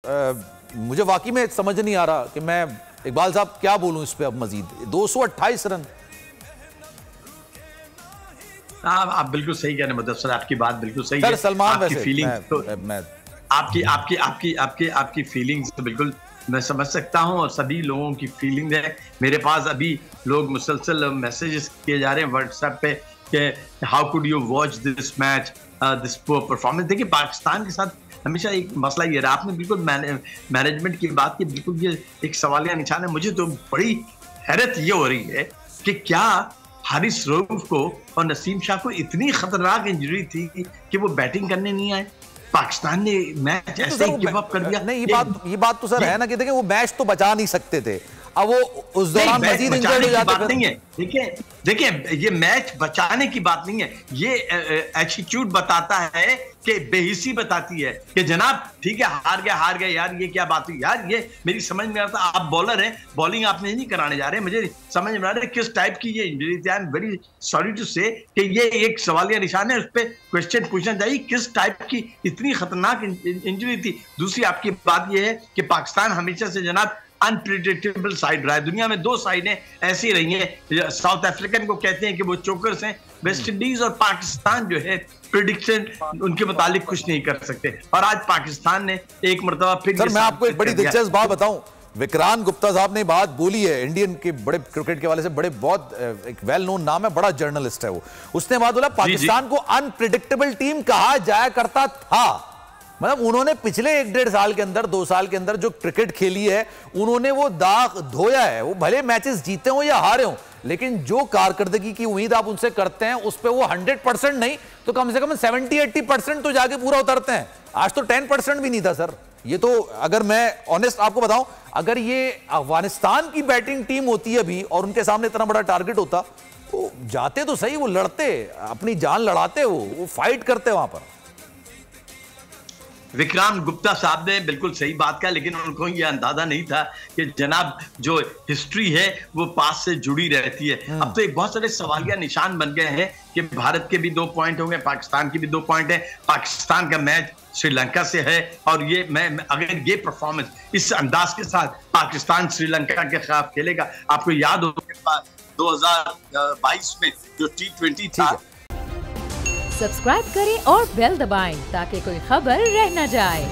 मुझे वाकई में समझ नहीं आ रहा कि मैं इकबाल साहब क्या बोलूं इस पे अब मजीद 228 रन। आप बिल्कुल सही कह रहे हैं मुदस्सिर, आपकी बात बिल्कुल सही है। सलमान आपकी वैसे फीलिंग आपकी फीलिंग्स तो बिल्कुल मैं समझ सकता हूं और सभी लोगों की फीलिंग है। मेरे पास अभी लोग मुसलसल मैसेजेस किए जा रहे हैं व्हाट्सएप पे कि how could you watch this match, this poor performance. देखिए पाकिस्तान के साथ हमेशा एक मसला ये रहा, आपने बिल्कुल मैनेजमेंट की बात की, बिल्कुल ये एक सवालिया निशान है। मुझे तो बड़ी हैरत ये हो रही है कि क्या हारिस रऊफ को और नसीम शाह को इतनी खतरनाक इंजरी थी कि वो बैटिंग करने नहीं आए। पाकिस्तान ने मैच ऐसे ही गिव अप कर दिया। नहीं ये बात तो सर है ना कि देखिए वो मैच तो बचा नहीं सकते थे, अब वो उस दौरान मजीद इंजर्ड हो जाते नहीं है। देखिए ये मैच बचाने की बात नहीं है, ये एटीट्यूड बताता है कि बेहिसी बताती है कि जनाब ठीक है हार गया यार, ये क्या बात हुई यार, ये मेरी समझ में आता। आप बॉलर हैं, बॉलिंग आपने नहीं कराने जा रहे, मुझे समझ में आ रहा है किस टाइप की ये इंजरी थी। I am very sorry to say कि ये एक सवालिया निशान है, उस पर क्वेश्चन पूछना चाहिए किस टाइप की इतनी खतरनाक इंजरी थी। दूसरी आपकी बात ये है कि पाकिस्तान हमेशा से जनाब अनप्रिडिक्टेबल साइड रहा है। दुनिया में दो साइडें ऐसी रही हैं, साउथ अफ्रीकन को कहते हैं कि वो चोकर्स हैं, वेस्ट इंडीज और पाकिस्तान जो है प्रिडिक्शन उनके मुतालिक कुछ नहीं कर सकते। और आज पाकिस्तान ने एक मरतबा फिर सर मैं आपको एक बड़ी दिलचस्प बात बताऊं, विक्रांत गुप्ता साहब ने बात बोली है, इंडियन के बड़े क्रिकेट के वाले से बड़े बहुत एक वेल नोन नाम है, बड़ा जर्नलिस्ट है वो, उसने बात बोला पाकिस्तान को अनप्रिडिक्टेबल टीम कहा जाया करता था। मतलब उन्होंने पिछले 1-1.5 साल के अंदर 2 साल के अंदर जो क्रिकेट खेली है उन्होंने वो दाग धोया है। वो भले मैचेस जीते हो या हारे हो, लेकिन जो कारकर्दगी की उम्मीद आप उनसे करते हैं उस पर वो 100% नहीं तो कम से कम 70-80% तो जाके पूरा उतरते हैं। आज तो 10% भी नहीं था सर। ये तो अगर मैं ऑनेस्ट आपको बताऊं, अगर ये अफगानिस्तान की बैटिंग टीम होती है अभी और उनके सामने इतना बड़ा टारगेट होता, वो जाते तो सही, वो लड़ते, अपनी जान लड़ाते, वो फाइट करते वहां पर। विक्रांत गुप्ता साहब ने बिल्कुल सही बात कहा, लेकिन उनको ये अंदाजा नहीं था कि जनाब जो हिस्ट्री है वो पास से जुड़ी रहती है। अब तो एक बहुत सारे सवालिया निशान बन गए हैं कि भारत के भी 2 पॉइंट होंगे, पाकिस्तान की भी 2 पॉइंट है। पाकिस्तान का मैच श्रीलंका से है और ये अगर ये परफॉर्मेंस इस अंदाज के साथ पाकिस्तान श्रीलंका के खिलाफ खेलेगा, आपको याद होगा 2022 में जो T20 था। सब्सक्राइब करें और बेल दबाएं ताकि कोई खबर रह न जाए।